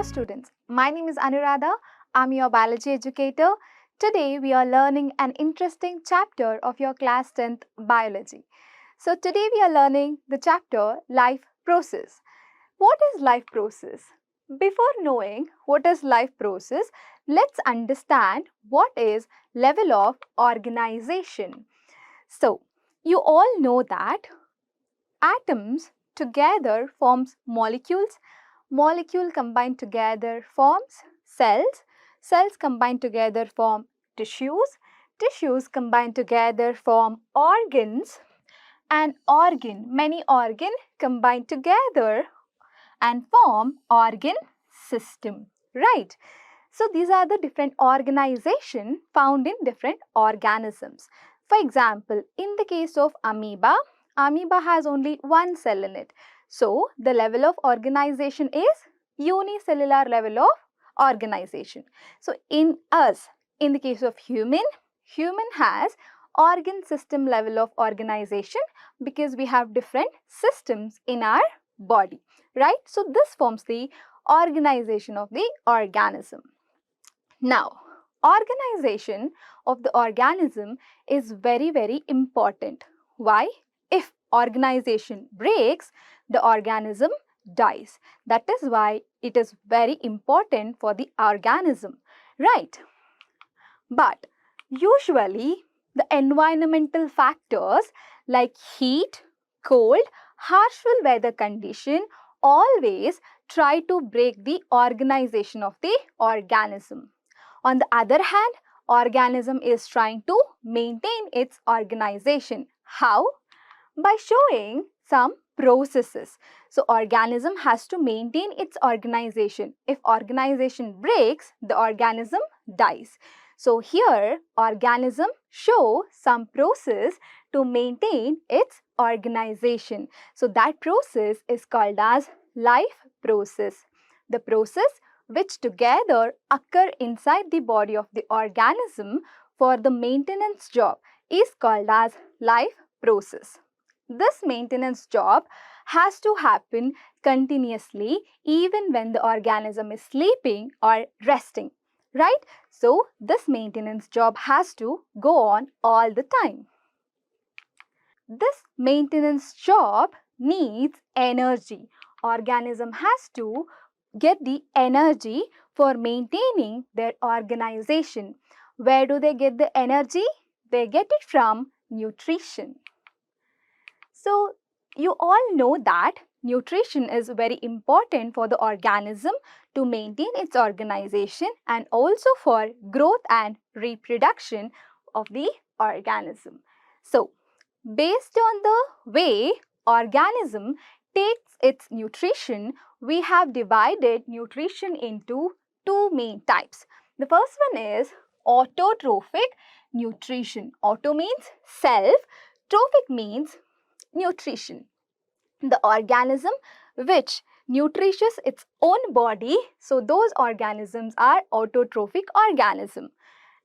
students, my name is Anuradha. I'm your biology educator. Today we are learning an interesting chapter of your class 10th biology. So today we are learning the chapter life process. What is life process? Before knowing what is life process, let's understand what is level of organization. So you all know that atoms together forms molecules. Molecule combined together forms cells. Cells combined together form tissues. Tissues combined together form organs. And many organ combined together and form organ system. Right? So these are the different organization found in different organisms. For example, in the case of amoeba, amoeba has only one cell in it. So the level of organization is unicellular level of organization. So in us, in the case of human has organ system level of organization because we have different systems in our body, right? So this forms the organization of the organism. Now, organization of the organism is very important. Why? If organization breaks, the organism dies. That is why it is very important for the organism, right? But usually the environmental factors like heat, cold, harsh weather condition always try to break the organization of the organism. On the other hand, organism is trying to maintain its organization. How? By showing some processes. So organism has to maintain its organization. If organization breaks, the organism dies. So here organism show some process to maintain its organization. So that process is called as life process. The process which together occur inside the body of the organism for the maintenance job is called as life process. This maintenance job has to happen continuously even when the organism is sleeping or resting, right? So this maintenance job has to go on all the time. This maintenance job needs energy. Organism has to get the energy for maintaining their organization. Where do they get the energy? They get it from nutrition. So you all know that nutrition is very important for the organism to maintain its organization and also for growth and reproduction of the organism. So based on the way organism takes its nutrition, we have divided nutrition into two main types. The first one is autotrophic nutrition. Auto means self, trophic means nutrition. The organism which nourishes its own body, so those organisms are autotrophic organism.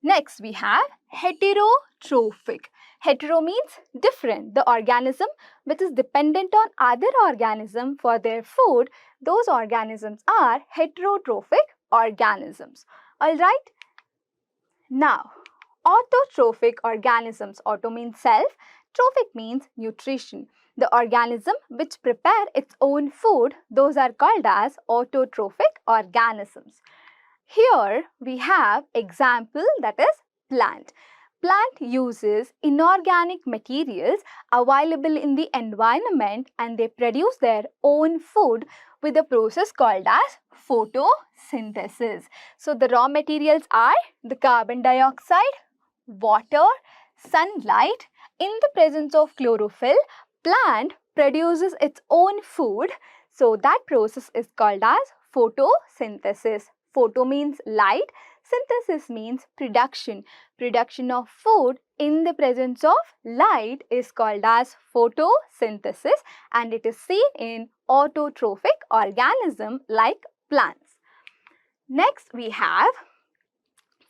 Next we have heterotrophic. Hetero means different. The organism which is dependent on other organism for their food, those organisms are heterotrophic organisms. Alright. Now, autotrophic organisms. Auto means self, trophic means nutrition. The organism which prepare its own food, those are called as autotrophic organisms. Here we have example, that is plant. Plant uses inorganic materials available in the environment and they produce their own food with a process called as photosynthesis. So the raw materials are the carbon dioxide, water, sunlight. In the presence of chlorophyll, plant produces its own food. So that process is called as photosynthesis. Photo means light, synthesis means production. Production of food in the presence of light is called as photosynthesis and it is seen in autotrophic organism like plants. Next we have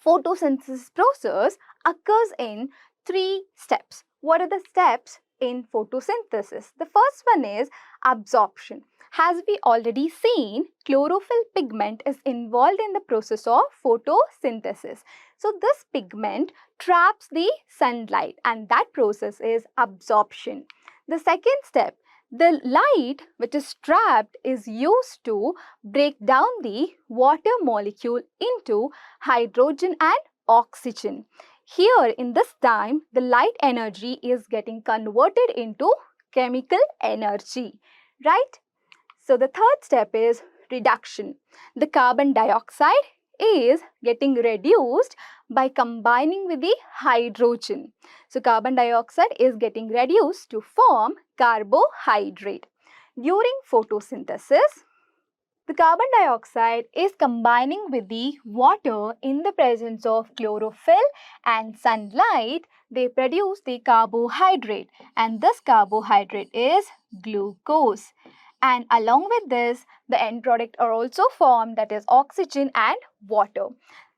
photosynthesis process occurs in 3 steps. What are the steps? in photosynthesis. The first one is absorption. As we already seen, chlorophyll pigment is involved in the process of photosynthesis. So this pigment traps the sunlight and that process is absorption. The second step, the light which is trapped is used to break down the water molecule into hydrogen and oxygen. Here in this time, the light energy is getting converted into chemical energy, right? So the third step is reduction. The carbon dioxide is getting reduced by combining with the hydrogen. So carbon dioxide is getting reduced to form carbohydrate. During photosynthesis, the carbon dioxide is combining with the water in the presence of chlorophyll and sunlight. They produce the carbohydrate, and this carbohydrate is glucose. And along with this, the end product are also formed, that is oxygen and water.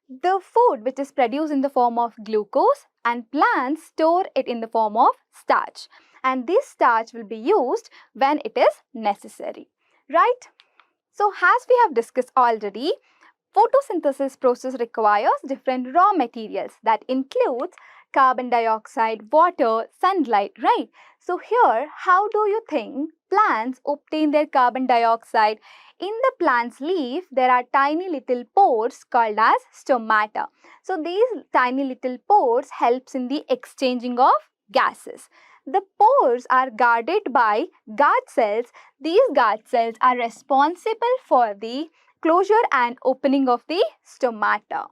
The food which is produced in the form of glucose, and plants store it in the form of starch. And this starch will be used when it is necessary, right? So as we have discussed already, photosynthesis process requires different raw materials that includes carbon dioxide, water, sunlight, right? So here, how do you think plants obtain their carbon dioxide? In the plant's leaf, there are tiny little pores called as stomata. So these tiny little pores helps in the exchanging of gases. The pores are guarded by guard cells. These guard cells are responsible for the closure and opening of the stomata.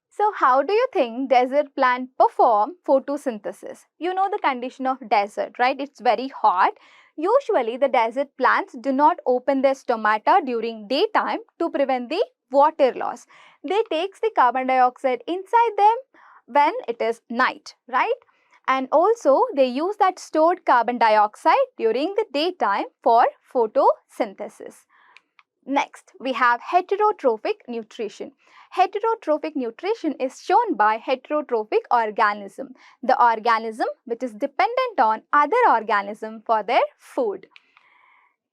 So how do you think desert plants perform photosynthesis? You know the condition of desert, right? It's very hot. Usually the desert plants do not open their stomata during daytime to prevent the water loss. They take the carbon dioxide inside them when it is night, right? And also they use that stored carbon dioxide during the daytime for photosynthesis. Next, we have heterotrophic nutrition. Heterotrophic nutrition is shown by heterotrophic organism, the organism which is dependent on other organism for their food.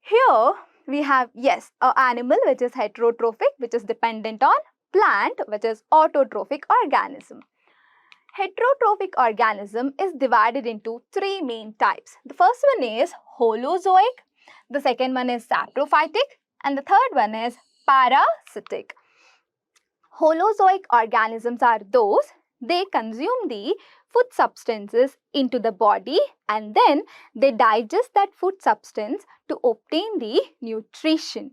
Here we have, yes, an animal which is heterotrophic, which is dependent on plant, which is autotrophic organism. Heterotrophic organism is divided into three main types. The first one is holozoic, the second one is saprophytic, and the third one is parasitic. Holozoic organisms are those, they consume the food substances into the body and then they digest that food substance to obtain the nutrition.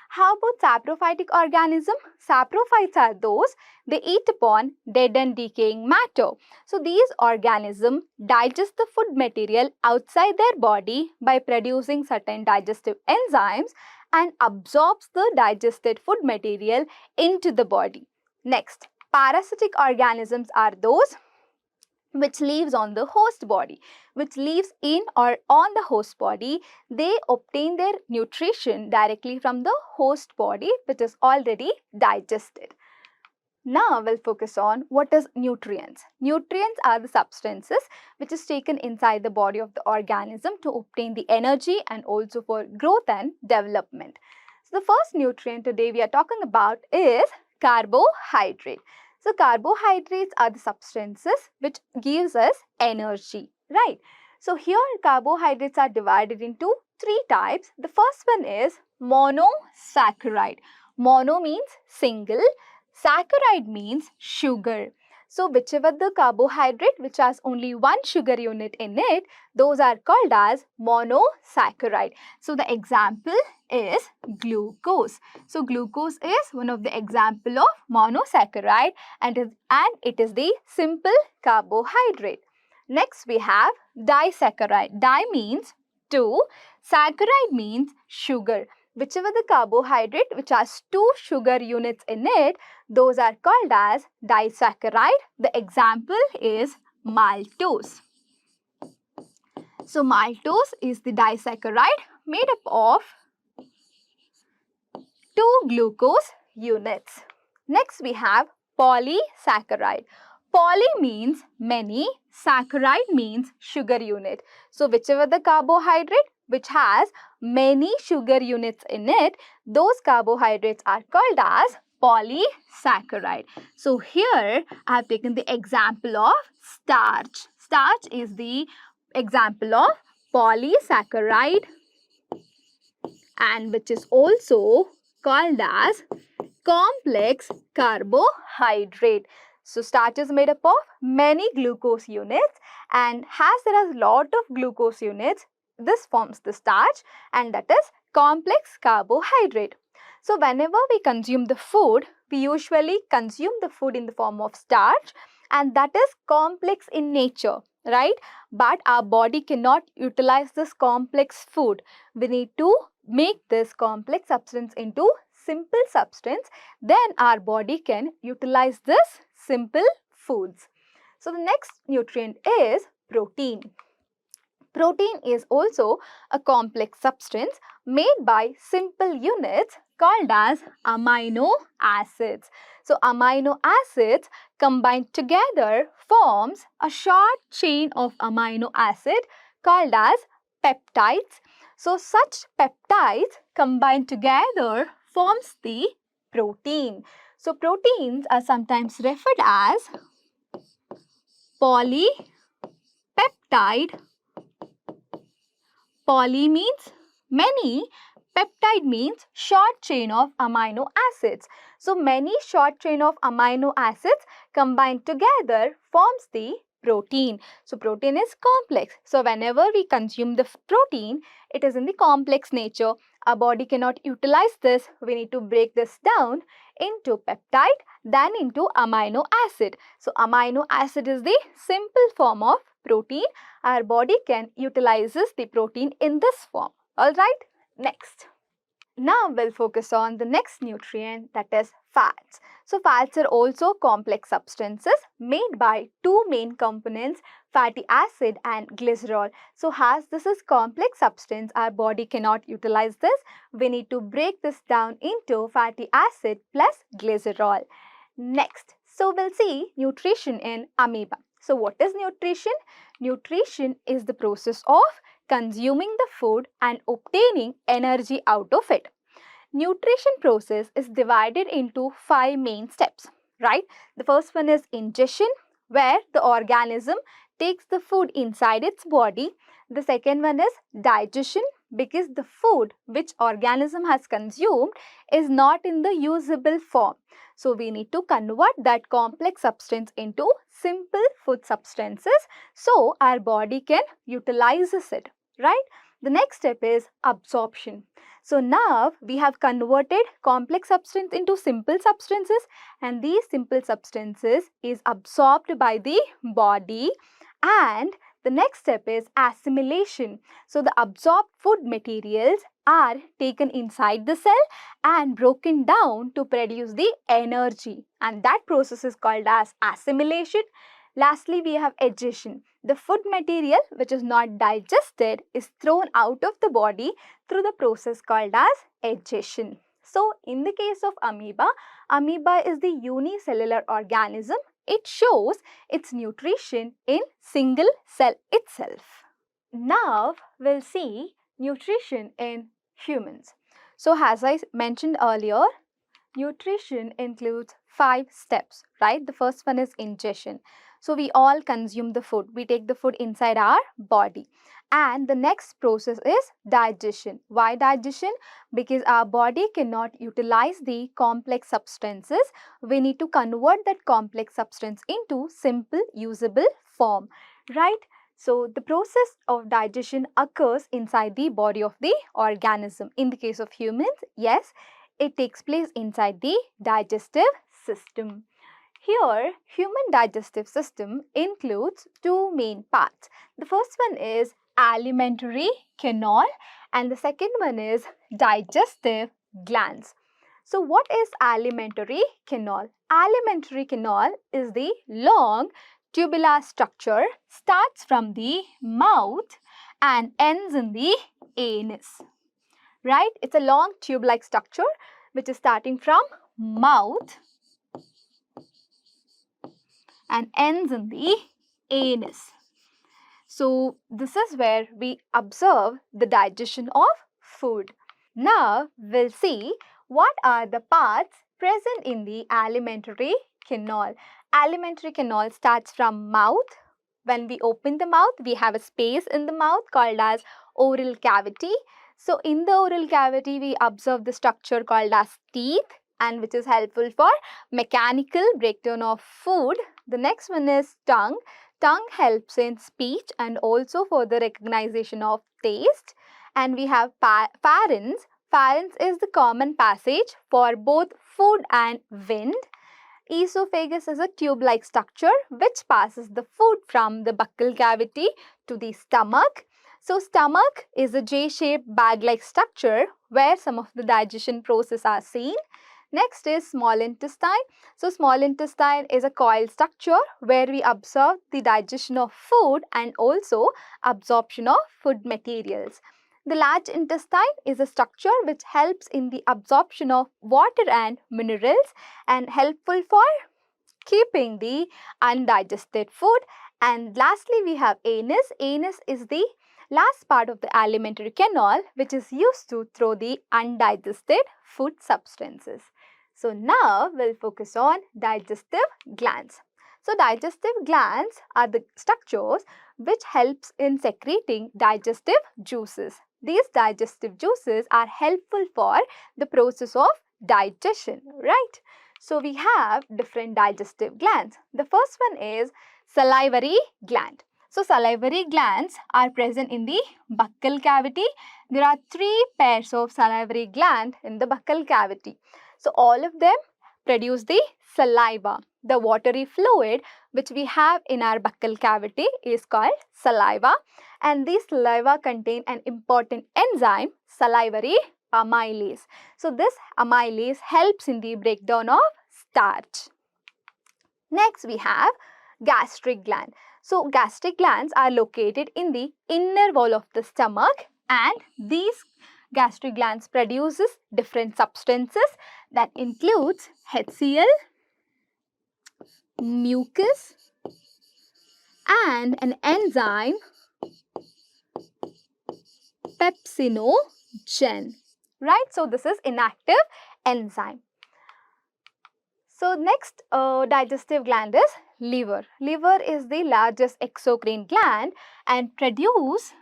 How about saprophytic organism? Saprophytes are those, they eat upon dead and decaying matter. So these organisms digest the food material outside their body by producing certain digestive enzymes and absorbs the digested food material into the body. Next, parasitic organisms are those which lives on the host body, which lives in or on the host body. They obtain their nutrition directly from the host body which is already digested. Now we'll focus on what is nutrients. Nutrients are the substances which is taken inside the body of the organism to obtain the energy and also for growth and development. So the first nutrient today we are talking about is carbohydrate. So carbohydrates are the substances which gives us energy, right? So here carbohydrates are divided into three types. The first one is monosaccharide. Mono means single, saccharide means sugar. So whichever the carbohydrate which has only one sugar unit in it, those are called as monosaccharide. So the example is glucose. So glucose is one of the example of monosaccharide and it is the simple carbohydrate. Next we have disaccharide. Di means two, saccharide means sugar. Whichever the carbohydrate which has two sugar units in it, those are called as disaccharide. The example is maltose. So maltose is the disaccharide made up of two glucose units. Next we have polysaccharide. Poly means many, saccharide means sugar unit. So whichever the carbohydrate which has many sugar units in it, those carbohydrates are called as polysaccharide. So here I have taken the example of starch. Starch is the example of polysaccharide and which is also called as complex carbohydrate. So starch is made up of many glucose units, and as there are a lot of glucose units, this forms the starch, and that is complex carbohydrate. So whenever we consume the food, we usually consume the food in the form of starch, and that is complex in nature, right? But our body cannot utilize this complex food. We need to make this complex substance into simple substance, then our body can utilize this simple foods. So the next nutrient is protein. Protein is also a complex substance made by simple units called as amino acids. So amino acids combined together forms a short chain of amino acid called as peptides. So such peptides combined together forms the protein. So proteins are sometimes referred as polypeptide. Poly means many, peptide means short chain of amino acids. So many short chain of amino acids combined together forms the protein. So protein is complex. So whenever we consume the protein, it is in the complex nature. Our body cannot utilize this. We need to break this down into peptide, then into amino acid. So amino acid is the simple form of protein. Our body can utilizes the protein in this form. Alright, next. Now we'll focus on the next nutrient, that is fats. So fats are also complex substances made by two main components, fatty acid and glycerol. So as this is complex substance, our body cannot utilize this. We need to break this down into fatty acid plus glycerol. Next, so we'll see nutrition in amoeba. So what is nutrition? Nutrition is the process of consuming the food and obtaining energy out of it. Nutrition process is divided into 5 main steps, right? The first one is ingestion, where the organism takes the food inside its body. The second one is digestion, because the food which organism has consumed is not in the usable form. So we need to convert that complex substance into simple food substances so our body can utilize it, right? The next step is absorption. So now we have converted complex substance into simple substances, and these simple substances is absorbed by the body. And the next step is assimilation. So the absorbed food materials are taken inside the cell and broken down to produce the energy, and that process is called as assimilation. Lastly, we have digestion. The food material which is not digested is thrown out of the body through the process called as digestion. So, in the case of amoeba, amoeba is the unicellular organism. It shows its nutrition in single cell itself. Now, we'll see nutrition in humans. So, as I mentioned earlier, nutrition includes 5 steps, right? The first one is ingestion. So we all consume the food. We take the food inside our body. And the next process is digestion. Why digestion? Because our body cannot utilize the complex substances. We need to convert that complex substance into simple usable form, right? So the process of digestion occurs inside the body of the organism. In the case of humans, yes, it takes place inside the digestive system. Here, human digestive system includes 2 main parts. The first one is alimentary canal and the second one is digestive glands. So what is alimentary canal? Alimentary canal is the long tubular structure, starts from the mouth and ends in the anus. Right? It's a long tube-like structure which is starting from mouth and ends in the anus. So this is where we observe the digestion of food. Now we'll see what are the parts present in the alimentary canal. Alimentary canal starts from mouth. When we open the mouth, we have a space in the mouth called as oral cavity. So in the oral cavity, we observe the structure called as teeth, and which is helpful for mechanical breakdown of food. The next one is tongue. Tongue helps in speech and also for the recognition of taste. And we have pharynx. Pharynx is the common passage for both food and wind. Esophagus is a tube-like structure which passes the food from the buccal cavity to the stomach. So stomach is a J-shaped bag-like structure where some of the digestion process are seen. Next is small intestine. So small intestine is a coiled structure where we observe the digestion of food and also absorption of food materials. The large intestine is a structure which helps in the absorption of water and minerals and helpful for keeping the undigested food. And lastly, we have anus. Anus is the last part of the alimentary canal which is used to throw the undigested food substances. So now we'll focus on digestive glands. So digestive glands are the structures which helps in secreting digestive juices. These digestive juices are helpful for the process of digestion, right? So we have different digestive glands. The first one is salivary gland. So salivary glands are present in the buccal cavity. There are 3 pairs of salivary gland in the buccal cavity. So all of them produce the saliva. The watery fluid which we have in our buccal cavity is called saliva, and these saliva contain an important enzyme, salivary amylase. So this amylase helps in the breakdown of starch. Next we have gastric gland. So gastric glands are located in the inner wall of the stomach, and these gastric glands produces different substances that includes HCl, mucus, and an enzyme pepsinogen, right? So this is inactive enzyme. So next digestive gland is liver. Liver is the largest exocrine gland and produce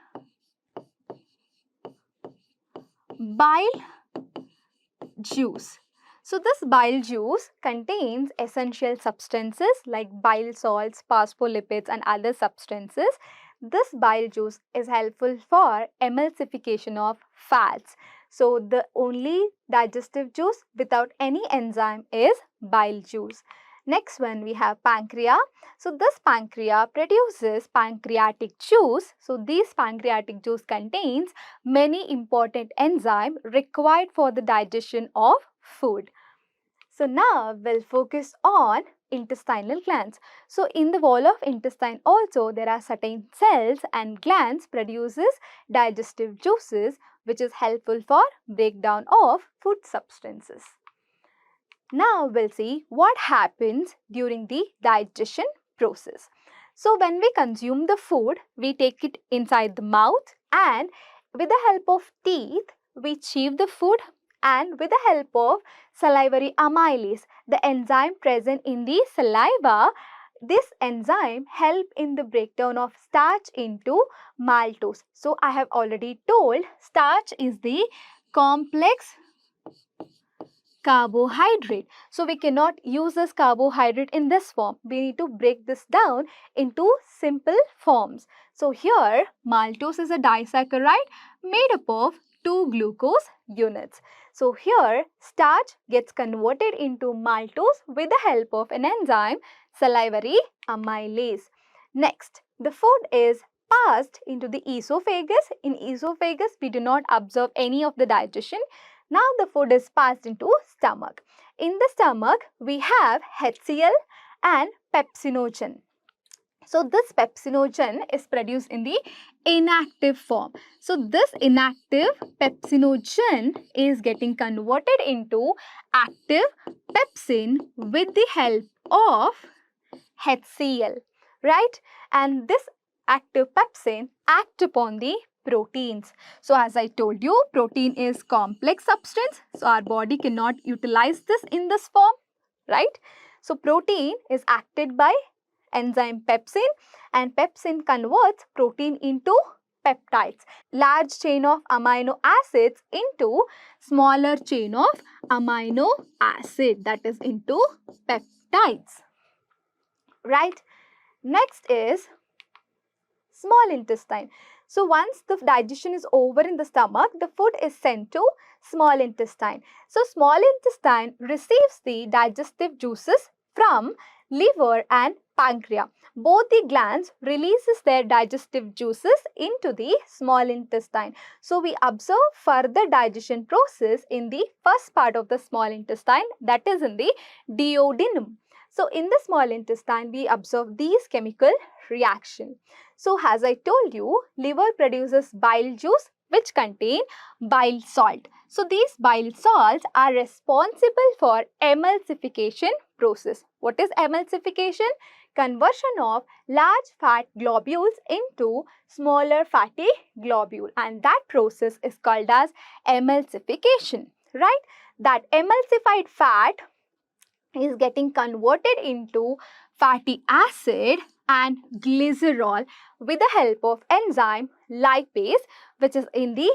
bile juice. So this bile juice contains essential substances like bile salts, phospholipids and other substances. This bile juice is helpful for emulsification of fats. So the only digestive juice without any enzyme is bile juice. Next one we have pancreas. So this pancreas produces pancreatic juice. So this pancreatic juice contains many important enzymes required for the digestion of food. So now we'll focus on intestinal glands. So in the wall of intestine also there are certain cells and glands produces digestive juices which is helpful for breakdown of food substances. Now we'll see what happens during the digestion process. So when we consume the food, we take it inside the mouth, and with the help of teeth, we chew the food, and with the help of salivary amylase, the enzyme present in the saliva, this enzyme help in the breakdown of starch into maltose. So I have already told starch is the complex carbohydrate. So we cannot use this carbohydrate in this form. We need to break this down into simple forms. So here maltose is a disaccharide made up of 2 glucose units. So here starch gets converted into maltose with the help of an enzyme salivary amylase. Next, the food is passed into the esophagus. In esophagus we do not observe any of the digestion. Now the food is passed into stomach. In the stomach, we have HCl and pepsinogen. So this pepsinogen is produced in the inactive form. So this inactive pepsinogen is getting converted into active pepsin with the help of HCl, right? And this active pepsin acts upon the proteins. So as I told you, protein is complex substance. So our body cannot utilize this in this form, right? So protein is acted by enzyme pepsin, and pepsin converts protein into peptides, large chain of amino acids into smaller chain of amino acid, that is into peptides, right? Next is small intestine. So once the digestion is over in the stomach, the food is sent to small intestine. So small intestine receives the digestive juices from liver and pancreas. Both the glands releases their digestive juices into the small intestine. So we observe further digestion process in the first part of the small intestine, that is in the duodenum. So in the small intestine, we observe these chemical reaction. So as I told you, liver produces bile juice which contain bile salt. So these bile salts are responsible for emulsification process. What is emulsification? Conversion of large fat globules into smaller fatty globule, and that process is called as emulsification, right? That emulsified fat is getting converted into fatty acid and glycerol with the help of enzyme lipase, which is in the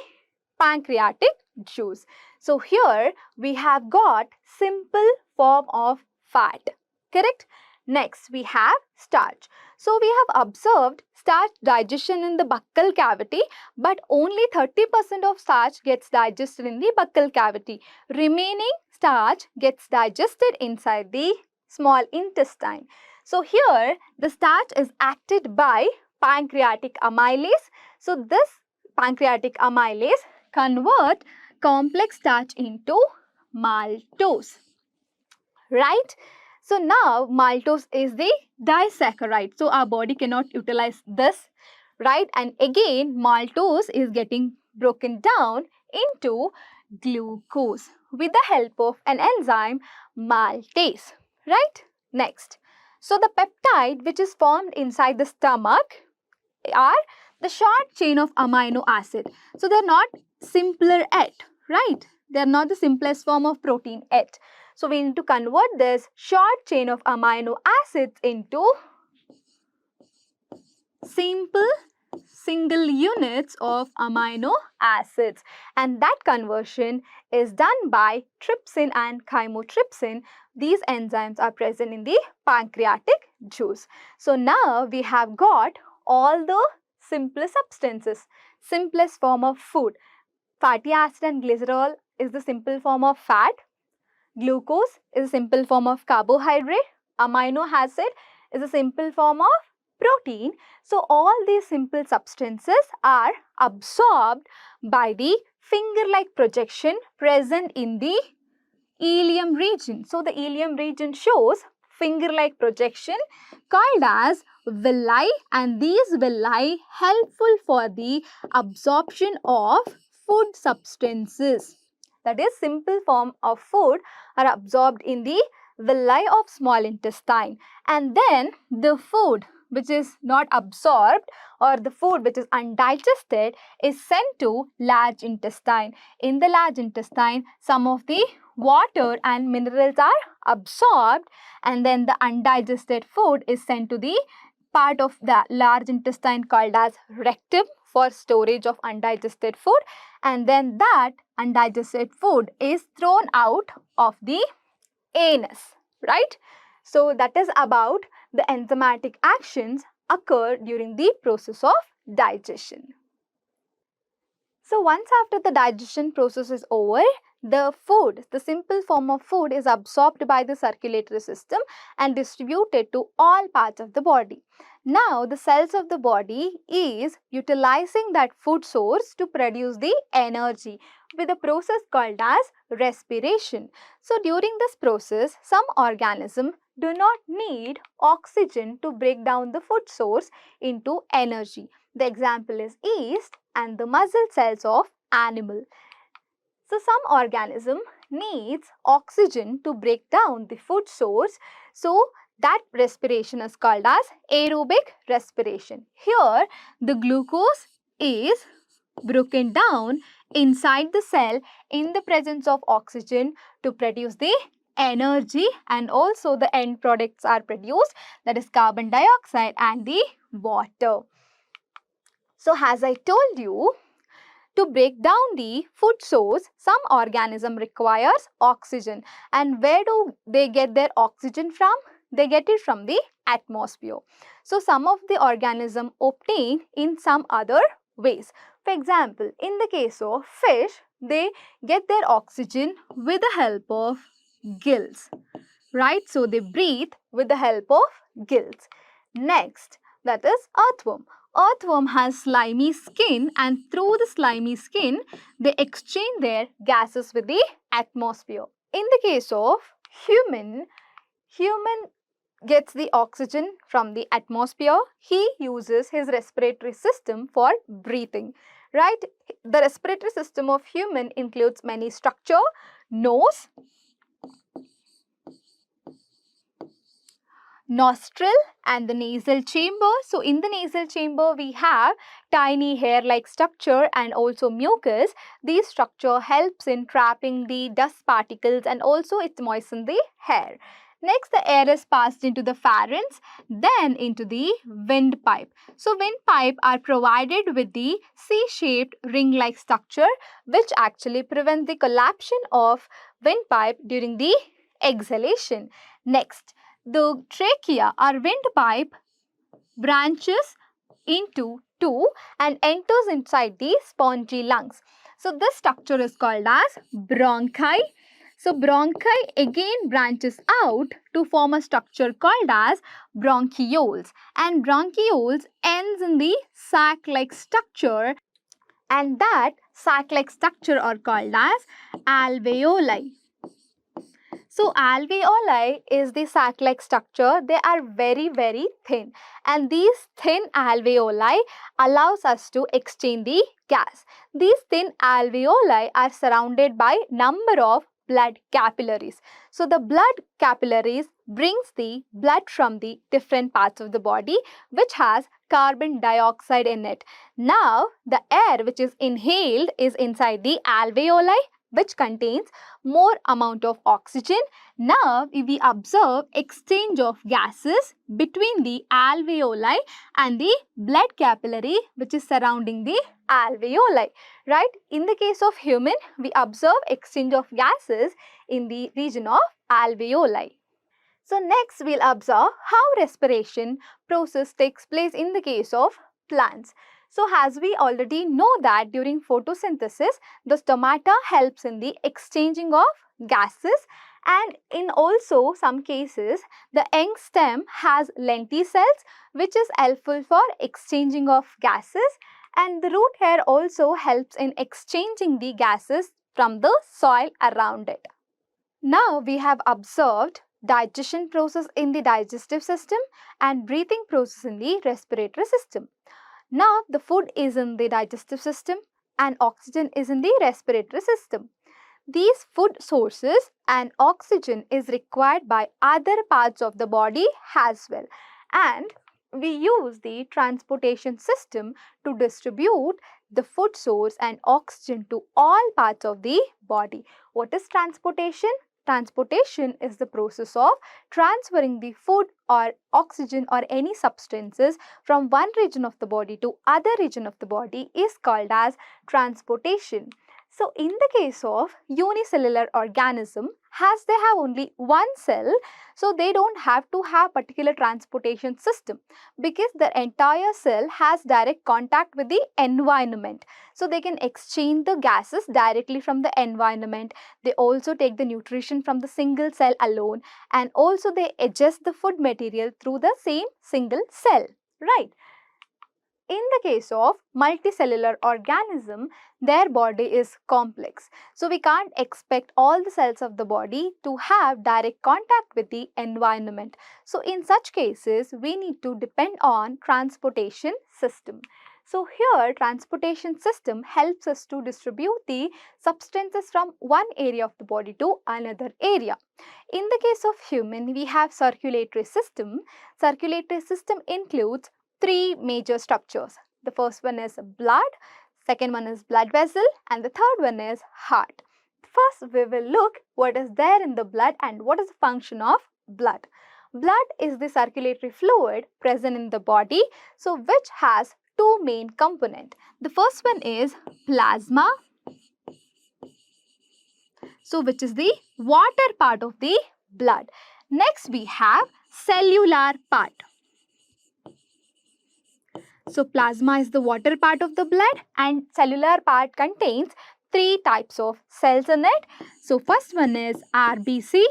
pancreatic juice. So here we have got simple form of fat, correct? Next we have starch. So we have observed starch digestion in the buccal cavity, but only 30% of starch gets digested in the buccal cavity. Remaining starch gets digested inside the small intestine. So here the starch is acted by pancreatic amylase. So this pancreatic amylase convert complex starch into maltose, right? So now maltose is the disaccharide. So our body cannot utilize this, right? And again maltose is getting broken down into glucose with the help of an enzyme maltase, right? Next, so the peptide which is formed inside the stomach are the short chain of amino acid. So they are not simpler yet, right? They are not the simplest form of protein yet. So we need to convert this short chain of amino acids into simple single units of amino acids, and that conversion is done by trypsin and chymotrypsin. These enzymes are present in the pancreatic juice. So now we have got all the simplest substances, simplest form of food. Fatty acid and glycerol is the simple form of fat. Glucose is a simple form of carbohydrate. Amino acid is a simple form of protein. So all these simple substances are absorbed by the finger-like projection present in the ileum region. So the ileum region shows finger-like projection called as villi, and these villi helpful for the absorption of food substances. That is, simple form of food are absorbed in the villi of small intestine, and then the food which is not absorbed or the food which is undigested is sent to large intestine. In the large intestine, some of the water and minerals are absorbed, and then the undigested food is sent to the part of the large intestine called as rectum for storage of undigested food, and then that undigested food is thrown out of the anus, right? So that is about the enzymatic actions occur during the process of digestion. So once after the digestion process is over, the food, the simple form of food, is absorbed by the circulatory system and distributed to all parts of the body. Now the cells of the body is utilizing that food source to produce the energy with a process called as respiration. So during this process, some organisms do not need oxygen to break down the food source into energy. The example is yeast and the muscle cells of animal. So some organism needs oxygen to break down the food source. So That respiration is called as aerobic respiration. Here, the glucose is broken down inside the cell in the presence of oxygen to produce the energy, and also the end products are produced, that is carbon dioxide and the water. So as I told you, to break down the food source, some organism requires oxygen. And where do they get their oxygen from? They get it from the atmosphere. So some of the organism obtain in some other ways. For example, in the case of fish, they get their oxygen with the help of gills, right? So they breathe with the help of gills. Next, that is earthworm. Earthworm has slimy skin, and through the slimy skin, they exchange their gases with the atmosphere. In the case of human gets the oxygen from the atmosphere. He uses his respiratory system for breathing, right? The respiratory system of human includes many structure: nose, nostril and the nasal chamber. So in the nasal chamber we have tiny hair-like structure and also mucus. This structure helps in trapping the dust particles and also it moistens the hair. Next, the air is passed into the pharynx, then into the windpipe. So windpipe are provided with the C-shaped ring-like structure which actually prevent the collapsion of windpipe during the exhalation. Next, the trachea or windpipe branches into two and enters inside the spongy lungs. So this structure is called as bronchi. So bronchi again branches out to form a structure called as bronchioles, and bronchioles ends in the sac-like structure, and that sac-like structure are called as alveoli. So alveoli is the sac-like structure. They are very thin, and these thin alveoli allows us to exchange the gas. These thin alveoli are surrounded by number of blood capillaries. So the blood capillaries brings the blood from the different parts of the body which has carbon dioxide in it. Now the air which is inhaled is inside the alveoli which contains more amount of oxygen. Now we observe exchange of gases between the alveoli and the blood capillary which is surrounding the alveoli, right? In the case of human, we observe exchange of gases in the region of alveoli. So next we'll observe how respiration process takes place in the case of plants. So as we already know that during photosynthesis, the stomata helps in the exchanging of gases, and in also some cases, the young stem has lenticels which is helpful for exchanging of gases, and the root hair also helps in exchanging the gases from the soil around it. Now we have observed digestion process in the digestive system and breathing process in the respiratory system. Now the food is in the digestive system and oxygen is in the respiratory system. These food sources and oxygen is required by other parts of the body as well, and we use the transportation system to distribute the food source and oxygen to all parts of the body. What is transportation? Transportation is the process of transferring the food or oxygen or any substances from one region of the body to other region of the body is called as transportation. So in the case of unicellular organism, as they have only one cell, so they don't have to have particular transportation system because their entire cell has direct contact with the environment. So they can exchange the gases directly from the environment. They also take the nutrition from the single cell alone, and also they adjust the food material through the same single cell, right? In the case of multicellular organism, their body is complex. So we can't expect all the cells of the body to have direct contact with the environment. So in such cases, we need to depend on transportation system. So here transportation system helps us to distribute the substances from one area of the body to another area. In the case of human, we have circulatory system. Circulatory system includes three major structures. The first one is blood, second one is blood vessel, and the third one is heart. First, we will look what is there in the blood and what is the function of blood. Blood is the circulatory fluid present in the body, so which has two main components. The first one is plasma, so which is the water part of the blood. Next, we have cellular part. So plasma is the water part of the blood and cellular part contains three types of cells in it. So first one is RBC,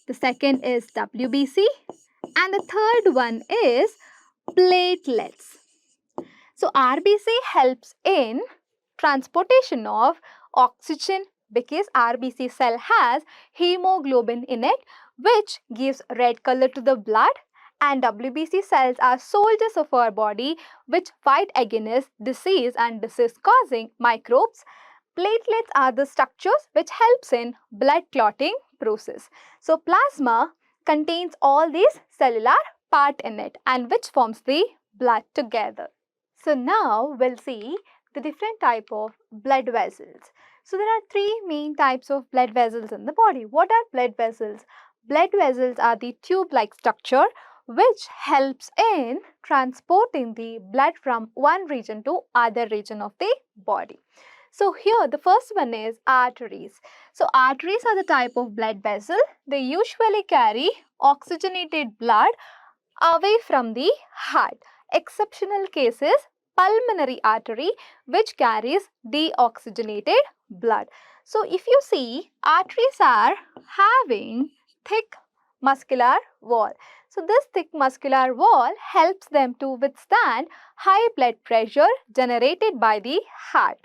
the second is WBC, and the third one is platelets. So RBC helps in transportation of oxygen because RBC cell has hemoglobin in it, which gives red color to the blood, and WBC cells are soldiers of our body which fight against disease and disease causing microbes. Platelets are the structures which helps in blood clotting process. So plasma contains all these cellular part in it and which forms the blood together. So now we'll see the different type of blood vessels. So there are three main types of blood vessels in the body. What are blood vessels? Blood vessels are the tube-like structure which helps in transporting the blood from one region to other region of the body. So here the first one is arteries. So arteries are the type of blood vessel. They usually carry oxygenated blood away from the heart. Exceptional cases pulmonary artery which carries deoxygenated blood. So if you see, arteries are having thick muscular wall. So this thick muscular wall helps them to withstand high blood pressure generated by the heart.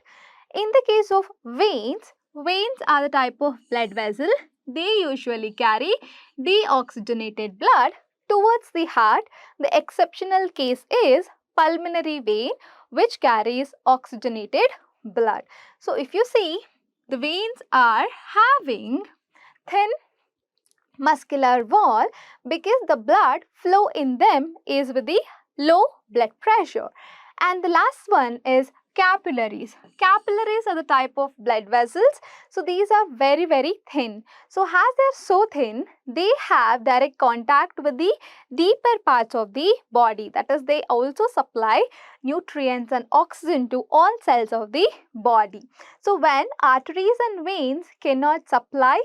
In the case of veins, veins are the type of blood vessel. They usually carry deoxygenated blood towards the heart. The exceptional case is pulmonary vein which carries oxygenated blood. So if you see, the veins are having thin muscular wall because the blood flow in them is with the low blood pressure. And the last one is capillaries. Capillaries are the type of blood vessels. So these are very thin. So as they're so thin, they have direct contact with the deeper parts of the body. That is, they also supply nutrients and oxygen to all cells of the body. So when arteries and veins cannot supply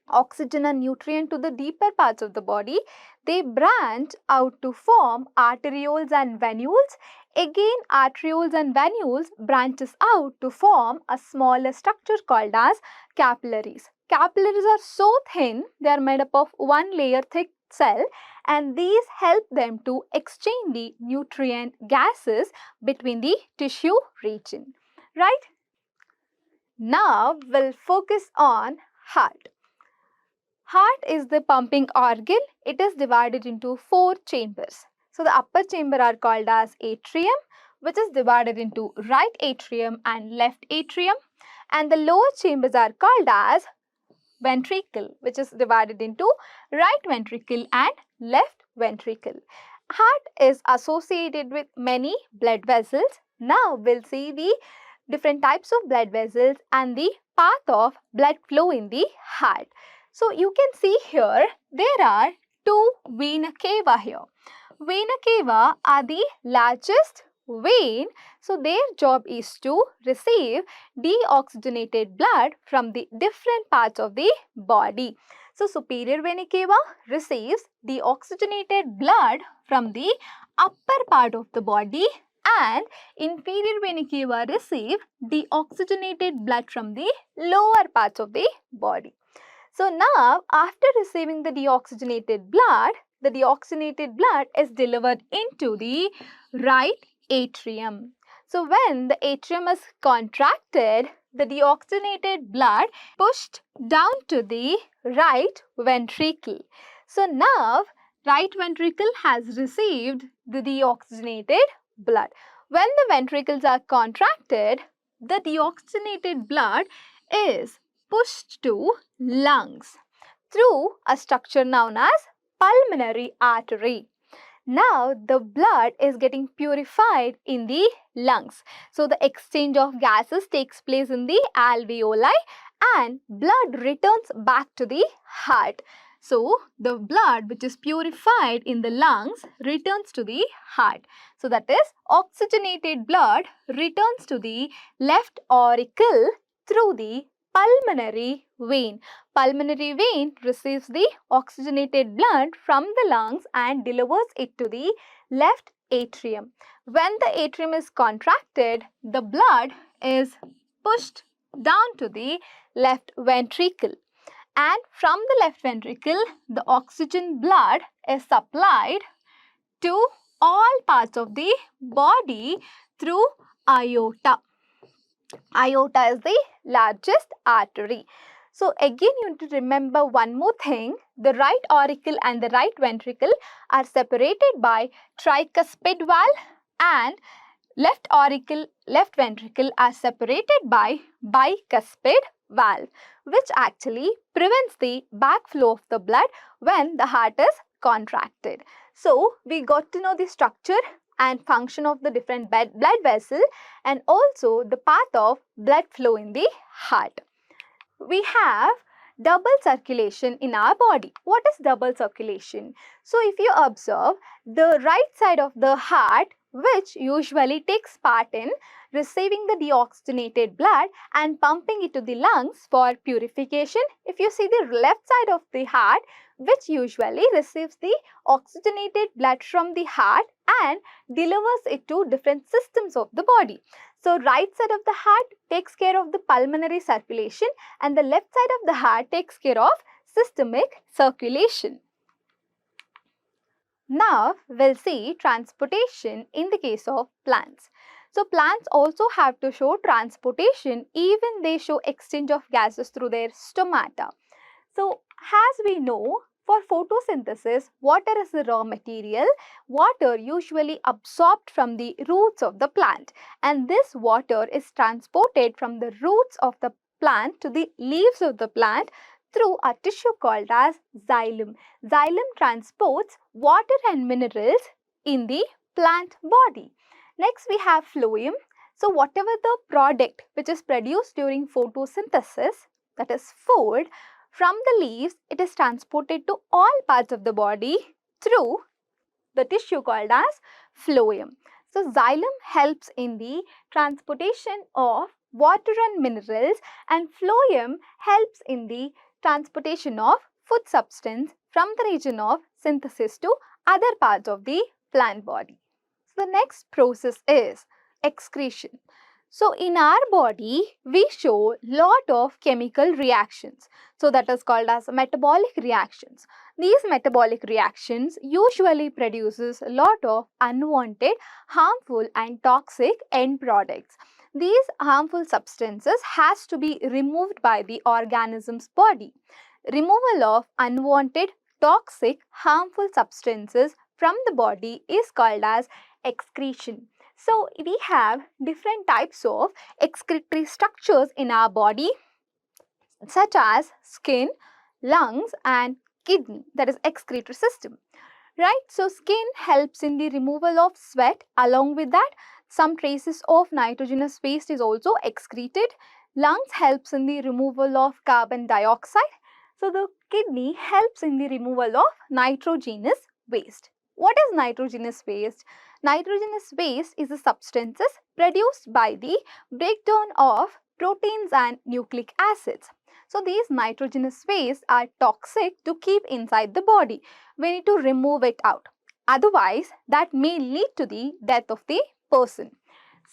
oxygen and nutrient to the deeper parts of the body, they branch out to form arterioles and venules. Again, arterioles and venules branches out to form a smaller structure called as capillaries. Capillaries are so thin, they are made up of one layer thick cell, and these help them to exchange the nutrient gases between the tissue region. Right? Now we'll focus on heart. Heart is the pumping organ. It is divided into four chambers. So the upper chamber are called as atrium, which is divided into right atrium and left atrium, and the lower chambers are called as ventricle, which is divided into right ventricle and left ventricle. Heart is associated with many blood vessels. Now we'll see the different types of blood vessels and the path of blood flow in the heart. So you can see here, there are two vena cava here. Vena cava are the largest vein. So their job is to receive deoxygenated blood from the different parts of the body. So superior vena cava receives deoxygenated blood from the upper part of the body, and inferior vena cava receive deoxygenated blood from the lower parts of the body. So now, after receiving the deoxygenated blood is delivered into the right atrium. So when the atrium is contracted, the deoxygenated blood pushed down to the right ventricle. So now, right ventricle has received the deoxygenated blood. When the ventricles are contracted, the deoxygenated blood is pushed to lungs through a structure known as pulmonary artery. Now the blood is getting purified in the lungs. So the exchange of gases takes place in the alveoli and blood returns back to the heart. So the blood which is purified in the lungs returns to the heart. So that is, oxygenated blood returns to the left auricle through the pulmonary vein. Pulmonary vein receives the oxygenated blood from the lungs and delivers it to the left atrium. When the atrium is contracted, the blood is pushed down to the left ventricle. And from the left ventricle, the oxygen blood is supplied to all parts of the body through aorta. Aorta is the largest artery. So again, you need to remember one more thing. The right auricle and the right ventricle are separated by tricuspid valve, and left auricle, left ventricle are separated by bicuspid valve, which actually prevents the backflow of the blood when the heart is contracted. So we got to know the structure and function of the different blood vessel and also the path of blood flow in the heart. We have double circulation in our body. What is double circulation? So if you observe, the right side of the heart, which usually takes part in receiving the deoxygenated blood and pumping it to the lungs for purification. If you see the left side of the heart, which usually receives the oxygenated blood from the heart and delivers it to different systems of the body. So right side of the heart takes care of the pulmonary circulation and the left side of the heart takes care of systemic circulation. Now we'll see transportation in the case of plants. So plants also have to show transportation, even they show exchange of gases through their stomata. So as we know, for photosynthesis, water is the raw material. Water usually absorbed from the roots of the plant, and this water is transported from the roots of the plant to the leaves of the plant through a tissue called as xylem. Xylem transports water and minerals in the plant body. Next we have phloem. So whatever the product which is produced during photosynthesis, that is food, from the leaves, it is transported to all parts of the body through the tissue called as phloem. So xylem helps in the transportation of water and minerals, and phloem helps in the transportation of food substance from the region of synthesis to other parts of the plant body. So the next process is excretion. So in our body, we show lot of chemical reactions. So that is called as metabolic reactions. These metabolic reactions usually produces a lot of unwanted, harmful and toxic end products. These harmful substances has to be removed by the organism's body. Removal of unwanted, toxic, harmful substances from the body is called as excretion. So we have different types of excretory structures in our body, such as skin, lungs and kidney, that is excretory system. Right? So skin helps in the removal of sweat. Along with that, some traces of nitrogenous waste is also excreted. Lungs helps in the removal of carbon dioxide. So the kidney helps in the removal of nitrogenous waste. What is nitrogenous waste? Nitrogenous waste is the substances produced by the breakdown of proteins and nucleic acids. So these nitrogenous wastes are toxic to keep inside the body. We need to remove it out. Otherwise, that may lead to the death of the person.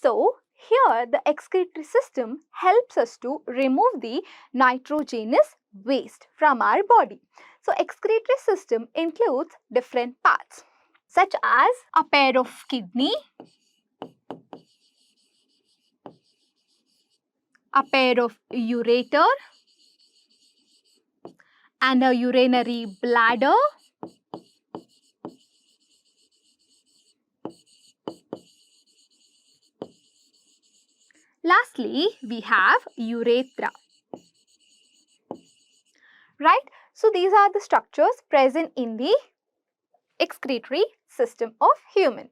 So here the excretory system helps us to remove the nitrogenous waste from our body. So excretory system includes different parts, such as a pair of kidney, a pair of ureter, and a urinary bladder, Lastly, we have urethra. Right? So these are the structures present in the excretory system of human.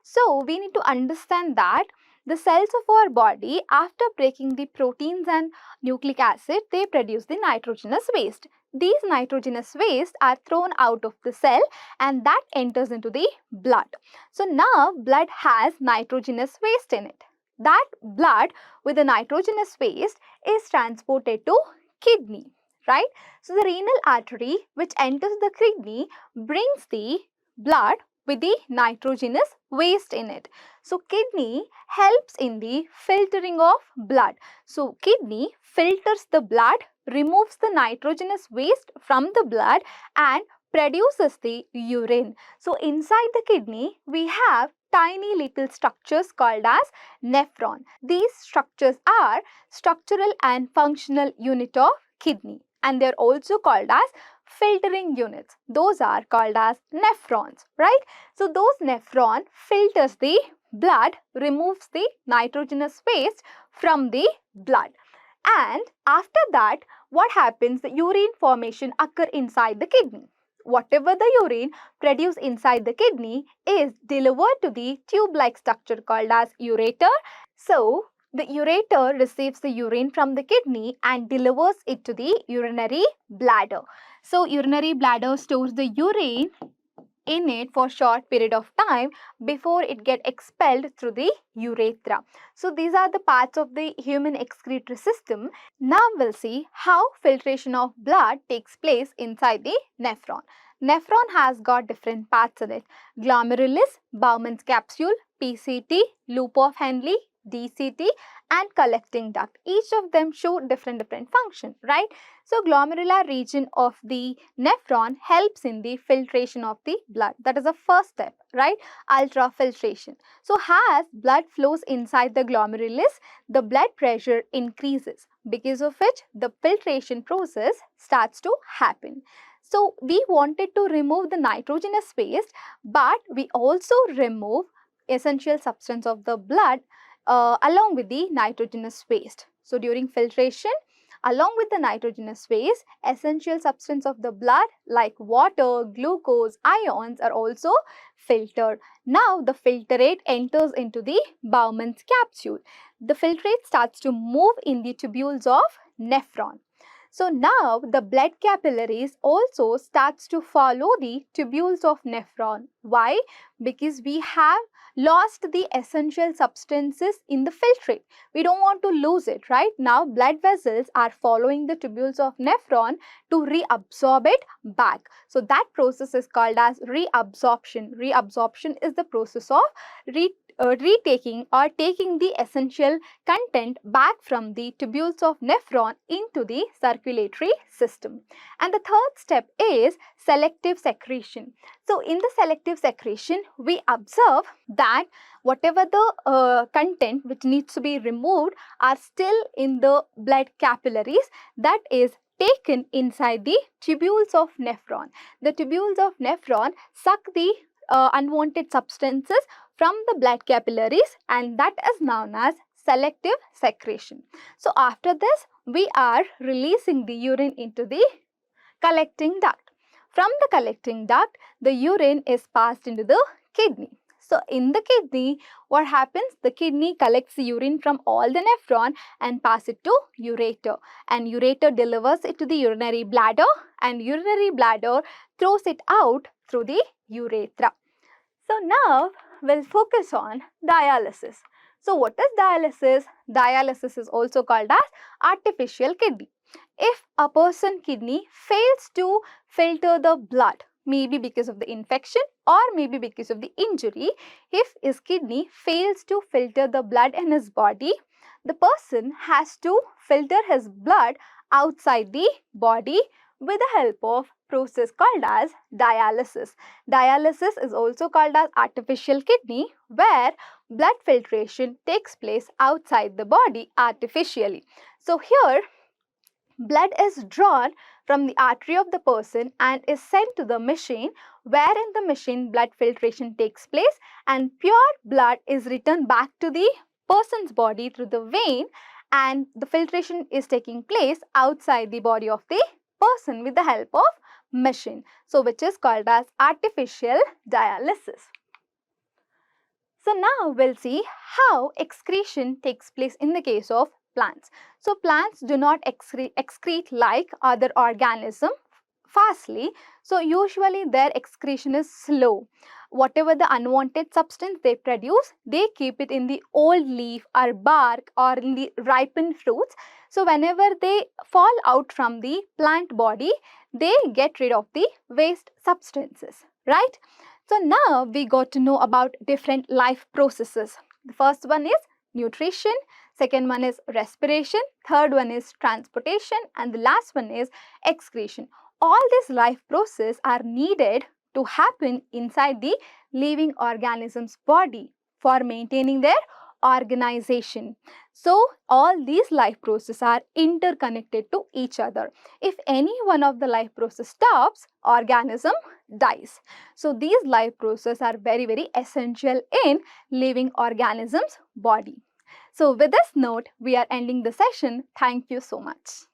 So we need to understand that the cells of our body, after breaking the proteins and nucleic acid, they produce the nitrogenous waste. These nitrogenous waste are thrown out of the cell and that enters into the blood. So now blood has nitrogenous waste in it. That blood with the nitrogenous waste is transported to kidney, right? So the renal artery which enters the kidney brings the blood with the nitrogenous waste in it. So kidney helps in the filtering of blood. So kidney filters the blood, removes the nitrogenous waste from the blood and produces the urine. So inside the kidney we have tiny little structures called as nephron. These structures are structural and functional unit of kidney and they are also called as filtering units. Those are called as nephrons, right? So those nephron filters the blood, removes the nitrogenous waste from the blood. And after that, what happens? The urine formation occur inside the kidney. Whatever the urine produced inside the kidney is delivered to the tube-like structure called as ureter. So the ureter receives the urine from the kidney and delivers it to the urinary bladder. So urinary bladder stores the urine in it for short period of time before it get expelled through the urethra. So these are the parts of the human excretory system. Now we'll see how filtration of blood takes place inside the nephron. Nephron has got different parts in it. Glomerulus, Bowman's capsule, PCT, loop of Henle, DCT and collecting duct. Each of them show different function, right? So glomerular region of the nephron helps in the filtration of the blood. That is the first step, right? Ultrafiltration. So as blood flows inside the glomerulus, the blood pressure increases, because of which the filtration process starts to happen. So we wanted to remove the nitrogenous waste, but we also remove essential substance of the blood along with the nitrogenous waste. So during filtration, along with the nitrogenous waste, essential substance of the blood like water, glucose, ions are also filtered. Now the filtrate enters into the Bowman's capsule. The filtrate starts to move in the tubules of nephron. So now the blood capillaries also starts to follow the tubules of nephron. Why? Because we have lost the essential substances in the filtrate. We don't want to lose it, right? Now blood vessels are following the tubules of nephron to reabsorb it back. So that process is called as reabsorption. Reabsorption is the process of retaking or taking the essential content back from the tubules of nephron into the circulatory system. And the third step is selective secretion. So in the selective secretion, we observe that whatever the content which needs to be removed are still in the blood capillaries, that is taken inside the tubules of nephron. The tubules of nephron suck the unwanted substances from the blood capillaries and that is known as selective secretion. So after this, we are releasing the urine into the collecting duct. From the collecting duct, the urine is passed into the kidney. So in the kidney, what happens? The kidney collects the urine from all the nephron and pass it to ureter. And ureter delivers it to the urinary bladder and urinary bladder throws it out through the urethra. So now we'll focus on dialysis. So what is dialysis? Dialysis is also called as artificial kidney. If a person's kidney fails to filter the blood, maybe because of the infection or maybe because of the injury, if his kidney fails to filter the blood in his body, the person has to filter his blood outside the body with the help of process called as dialysis. Dialysis is also called as artificial kidney, where blood filtration takes place outside the body artificially. So here blood is drawn from the artery of the person and is sent to the machine, where in the machine blood filtration takes place and pure blood is returned back to the person's body through the vein, and the filtration is taking place outside the body of the person with the help of machine. So which is called as artificial dialysis. So now we'll see how excretion takes place in the case of plants. So plants do not excrete like other organisms fastly. So usually their excretion is slow. Whatever the unwanted substance they produce, they keep it in the old leaf or bark or in the ripened fruits. So whenever they fall out from the plant body, they get rid of the waste substances, right? So now we got to know about different life processes. The first one is nutrition, second one is respiration, third one is transportation, and the last one is excretion. All these life processes are needed to happen inside the living organism's body for maintaining their organization. So all these life processes are interconnected to each other. If any one of the life process stops, organism dies. So these life processes are very essential in living organism's body. So with this note, we are ending the session. Thank you so much.